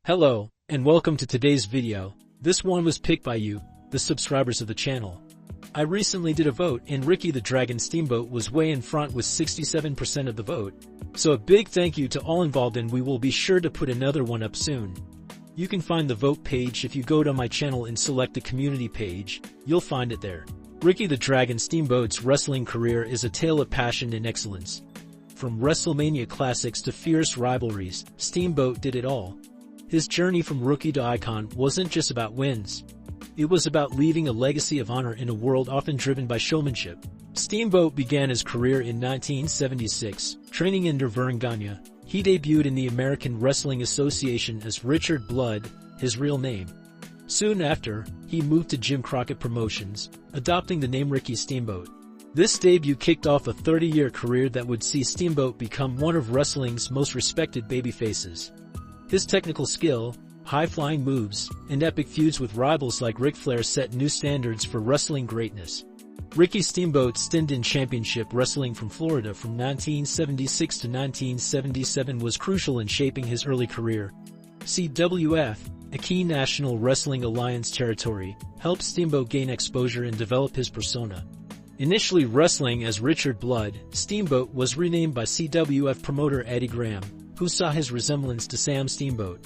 Hello, and welcome to today's video. This one was picked by you, the subscribers of the channel. I recently did a vote and Ricky the Dragon Steamboat was way in front with 67% of the vote. So a big thank you to all involved, and we will be sure to put another one up soon. You can find the vote page if you go to my channel and select the community page. You'll find it there. Ricky the Dragon Steamboat's wrestling career is a tale of passion and excellence. From WrestleMania classics to fierce rivalries, Steamboat did it all. His journey from rookie to icon wasn't just about wins. It was about leaving a legacy of honor in a world often driven by showmanship. Steamboat began his career in 1976, training in Virginia. He debuted in the American Wrestling Association as Richard Blood, his real name. Soon after, he moved to Jim Crockett Promotions, adopting the name Ricky Steamboat. This debut kicked off a 30-year career that would see Steamboat become one of wrestling's most respected babyfaces. His technical skill, high-flying moves, and epic feuds with rivals like Ric Flair set new standards for wrestling greatness. Ricky Steamboat's stint in championship wrestling from Florida from 1976 to 1977 was crucial in shaping his early career. CWF, a key National Wrestling Alliance territory, helped Steamboat gain exposure and develop his persona. Initially wrestling as Richard Blood, Steamboat was renamed by CWF promoter Eddie Graham, who saw his resemblance to Sam Steamboat.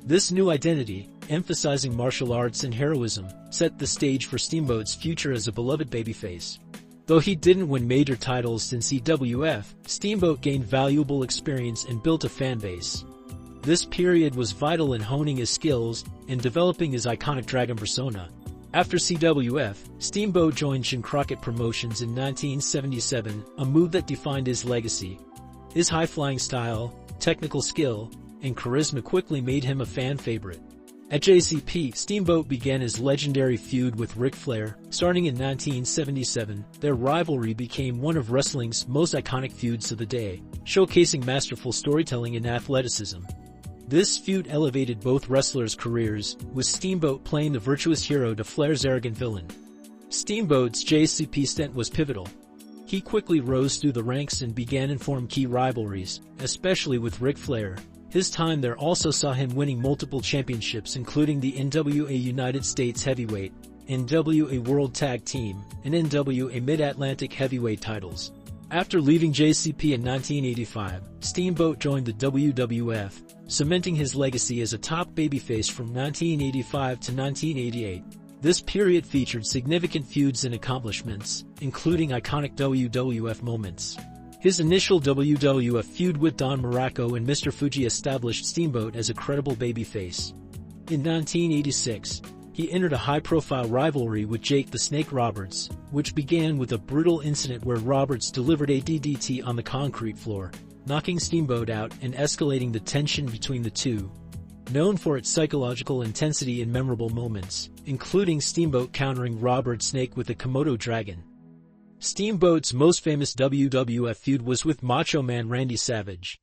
This new identity, emphasizing martial arts and heroism, set the stage for Steamboat's future as a beloved babyface. Though he didn't win major titles in CWF, Steamboat gained valuable experience and built a fan base. This period was vital in honing his skills and developing his iconic dragon persona. After CWF, Steamboat joined Jim Crockett Promotions in 1977, a move that defined his legacy. His high-flying style, technical skill, and charisma quickly made him a fan favorite. At JCP, Steamboat began his legendary feud with Ric Flair. Starting in 1977, their rivalry became one of wrestling's most iconic feuds of the day, showcasing masterful storytelling and athleticism. This feud elevated both wrestlers' careers, with Steamboat playing the virtuous hero to Flair's arrogant villain. Steamboat's JCP stint was pivotal. He quickly rose through the ranks and began to form key rivalries, especially with Ric Flair. His time there also saw him winning multiple championships, including the NWA United States Heavyweight, NWA World Tag Team, and NWA Mid-Atlantic Heavyweight titles. After leaving JCP in 1985, Steamboat joined the WWF, cementing his legacy as a top babyface from 1985 to 1988. This period featured significant feuds and accomplishments, including iconic WWF moments. His initial WWF feud with Don Muraco and Mr. Fuji established Steamboat as a credible babyface. In 1986, he entered a high-profile rivalry with Jake the Snake Roberts, which began with a brutal incident where Roberts delivered a DDT on the concrete floor, knocking Steamboat out and escalating the tension between the two. Known for its psychological intensity and memorable moments, including Steamboat countering Robert's snake with a Komodo dragon. Steamboat's most famous WWF feud was with Macho Man Randy Savage.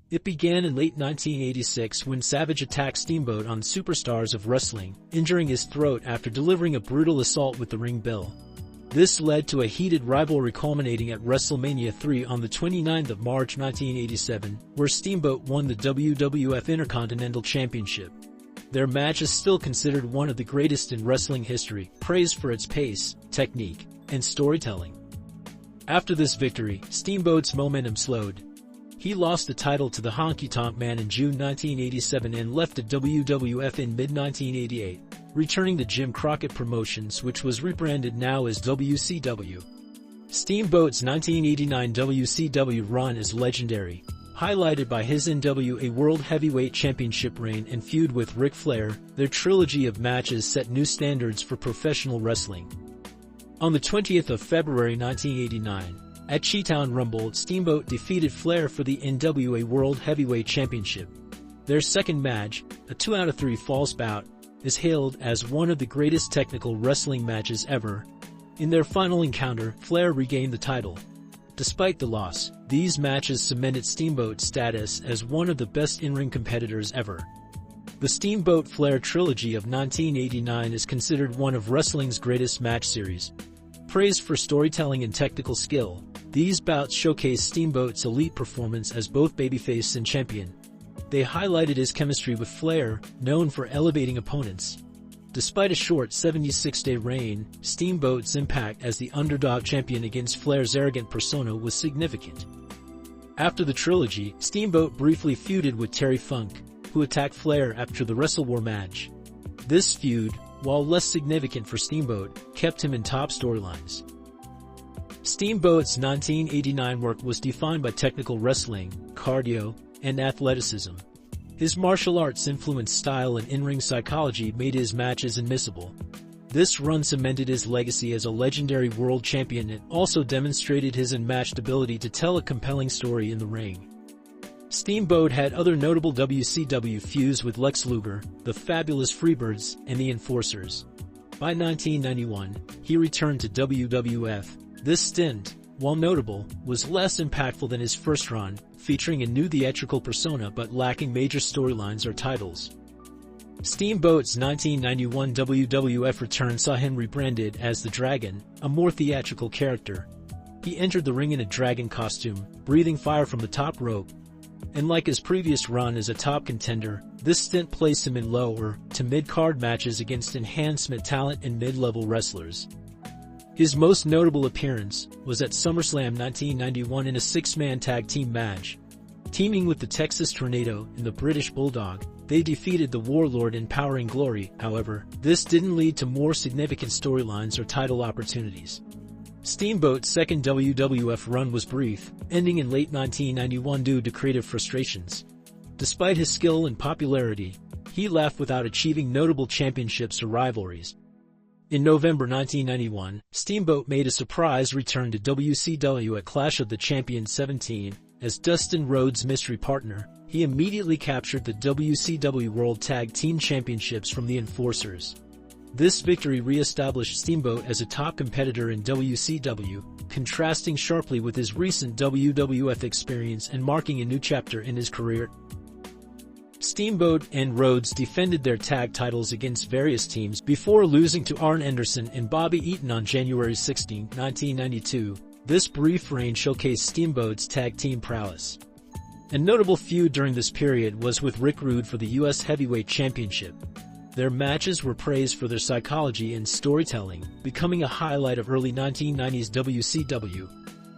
It began in late 1986 when Savage attacked Steamboat on Superstars of Wrestling, injuring his throat after delivering a brutal assault with the ring bell. This led to a heated rivalry culminating at WrestleMania 3 on the 29th of March 1987, where Steamboat won the WWF Intercontinental Championship. Their match is still considered one of the greatest in wrestling history, praised for its pace, technique, and storytelling. After this victory, Steamboat's momentum slowed. He lost the title to the Honky Tonk Man in June 1987 and left the WWF in mid-1988, returning to Jim Crockett Promotions, which was rebranded now as WCW. Steamboat's 1989 WCW run is legendary, highlighted by his NWA World Heavyweight Championship reign and feud with Ric Flair. Their trilogy of matches set new standards for professional wrestling. On the 20th of February 1989, at Chi-Town Rumble, Steamboat defeated Flair for the NWA World Heavyweight Championship. Their second match, a 2-out-of-3 falls bout, is hailed as one of the greatest technical wrestling matches ever. In their final encounter, Flair regained the title. Despite the loss, these matches cemented Steamboat's status as one of the best in-ring competitors ever. The Steamboat Flair trilogy of 1989 is considered one of wrestling's greatest match series. Praised for storytelling and technical skill, these bouts showcase Steamboat's elite performance as both babyface and champion. they highlighted his chemistry with Flair, known for elevating opponents. Despite a short 76-day reign, Steamboat's impact as the underdog champion against Flair's arrogant persona was significant. After the trilogy, Steamboat briefly feuded with Terry Funk, who attacked Flair after the Wrestle War match. This feud, while less significant for Steamboat, kept him in top storylines. Steamboat's 1989 work was defined by technical wrestling, cardio, and athleticism. His martial arts-influenced style and in-ring psychology made his matches unmissable. This run cemented his legacy as a legendary world champion and also demonstrated his unmatched ability to tell a compelling story in the ring. Steamboat had other notable WCW feuds with Lex Luger, the Fabulous Freebirds, and the Enforcers. By 1991, he returned to WWF. This stint, while notable, was less impactful than his first run, featuring a new theatrical persona but lacking major storylines or titles. Steamboat's 1991 WWF return saw him rebranded as the Dragon, a more theatrical character. He entered the ring in a dragon costume, breathing fire from the top rope. And like his previous run as a top contender, this stint placed him in lower to mid-card matches against enhancement talent and mid-level wrestlers. His most notable appearance was at SummerSlam 1991 in a six-man tag team match. Teaming with the Texas Tornado and the British Bulldog, they defeated the Warlord in Power and Glory. However, this didn't lead to more significant storylines or title opportunities. Steamboat's second WWF run was brief, ending in late 1991 due to creative frustrations. Despite his skill and popularity, he left without achieving notable championships or rivalries. In November 1991, Steamboat made a surprise return to WCW at Clash of the Champions 17. As Dustin Rhodes' mystery partner, he immediately captured the WCW World Tag Team Championships from the Enforcers. This victory re-established Steamboat as a top competitor in WCW, contrasting sharply with his recent WWF experience and marking a new chapter in his career. Steamboat and Rhodes defended their tag titles against various teams before losing to Arn Anderson and Bobby Eaton on January 16, 1992. This brief reign showcased Steamboat's tag team prowess. A notable feud during this period was with Rick Rude for the U.S. Heavyweight Championship. Their matches were praised for their psychology and storytelling, becoming a highlight of early 1990s WCW.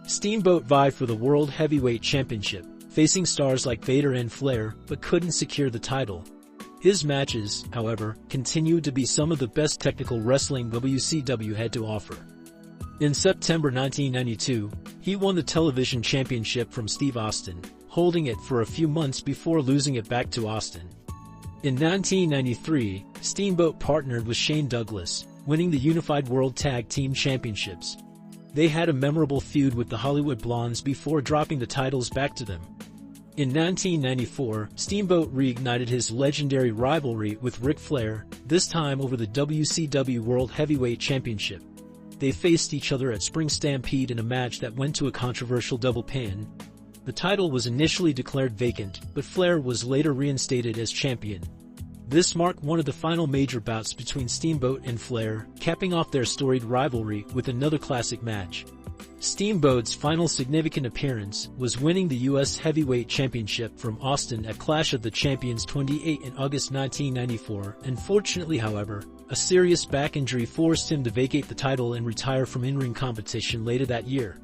Steamboat vied for the World Heavyweight Championship, facing stars like Vader and Flair, but couldn't secure the title. His matches, however, continued to be some of the best technical wrestling WCW had to offer. In September 1992, he won the television championship from Steve Austin, holding it for a few months before losing it back to Austin. In 1993, Steamboat partnered with Shane Douglas, winning the Unified World Tag Team Championships. They had a memorable feud with the Hollywood Blondes before dropping the titles back to them. In 1994, Steamboat reignited his legendary rivalry with Ric Flair, this time over the WCW World Heavyweight Championship. They faced each other at Spring Stampede in a match that went to a controversial double pin. The title was initially declared vacant, but Flair was later reinstated as champion. This marked one of the final major bouts between Steamboat and Flair, capping off their storied rivalry with another classic match. Steamboat's final significant appearance was winning the U.S. Heavyweight Championship from Austin at Clash of the Champions 28 in August 1994. Unfortunately, however, a serious back injury forced him to vacate the title and retire from in-ring competition later that year.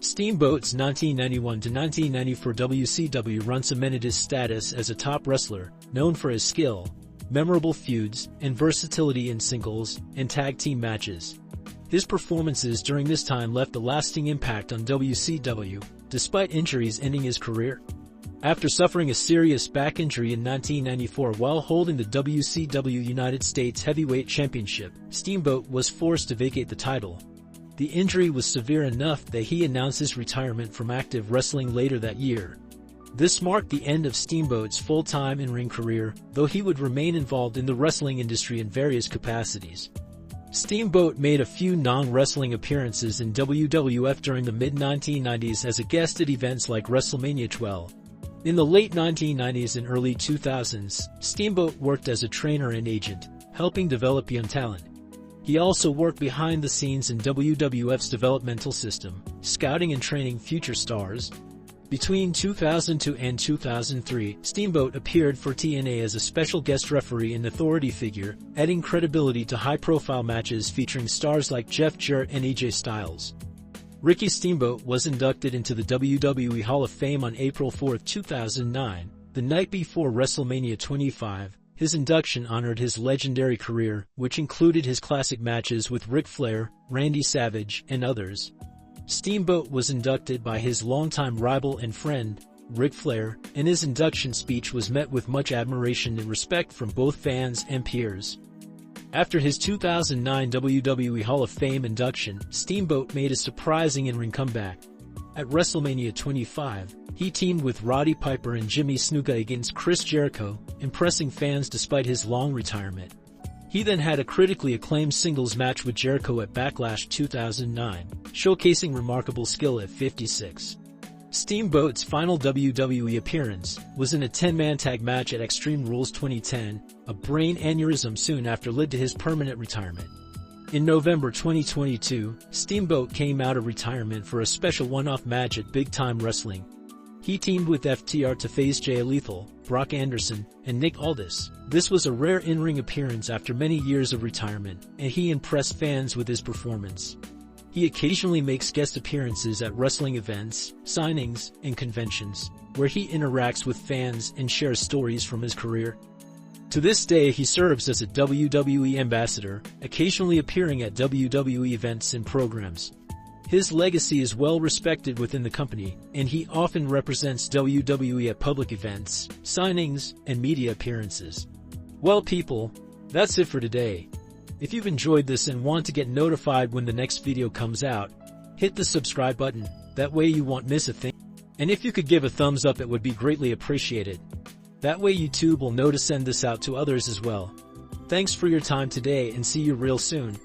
Steamboat's 1991 to 1994 WCW run cemented his status as a top wrestler, known for his skill, memorable feuds, and versatility in singles and tag team matches. His performances during this time left a lasting impact on WCW, despite injuries ending his career. After suffering a serious back injury in 1994 while holding the WCW United States Heavyweight Championship, Steamboat was forced to vacate the title. The injury was severe enough that he announced his retirement from active wrestling later that year. This marked the end of Steamboat's full-time in-ring career, though he would remain involved in the wrestling industry in various capacities. Steamboat made a few non-wrestling appearances in WWF during the mid-1990s as a guest at events like WrestleMania 12. In the late 1990s and early 2000s, Steamboat worked as a trainer and agent, helping develop young talent. He also worked behind the scenes in WWF's developmental system, scouting and training future stars. Between 2002 and 2003, Steamboat appeared for TNA as a special guest referee and authority figure, adding credibility to high-profile matches featuring stars like Jeff Jarrett and AJ Styles. Ricky Steamboat was inducted into the WWE Hall of Fame on April 4, 2009, the night before WrestleMania 25. His induction honored his legendary career, which included his classic matches with Ric Flair, Randy Savage, and others. Steamboat was inducted by his longtime rival and friend, Ric Flair, and his induction speech was met with much admiration and respect from both fans and peers. After his 2009 WWE Hall of Fame induction, Steamboat made a surprising in-ring comeback. At WrestleMania 25, he teamed with Roddy Piper and Jimmy Snuka against Chris Jericho, impressing fans despite his long retirement. He then had a critically acclaimed singles match with Jericho at Backlash 2009, showcasing remarkable skill at 56. Steamboat's final WWE appearance was in a 10-man tag match at Extreme Rules 2010. A brain aneurysm soon after led to his permanent retirement. In November 2022, Steamboat came out of retirement for a special one-off match at Big Time Wrestling. He teamed with FTR to face Jay Lethal, Brock Anderson, and Nick Aldis. This was a rare in-ring appearance after many years of retirement, and he impressed fans with his performance. He occasionally makes guest appearances at wrestling events, signings, and conventions, where he interacts with fans and shares stories from his career. To this day, he serves as a WWE ambassador, occasionally appearing at WWE events and programs. His legacy is well respected within the company, and he often represents WWE at public events, signings, and media appearances. Well people, that's it for today. If you've enjoyed this and want to get notified when the next video comes out, hit the subscribe button, that way you won't miss a thing. And if you could give a thumbs up, it would be greatly appreciated. That way YouTube will know to send this out to others as well. Thanks for your time today and see you real soon.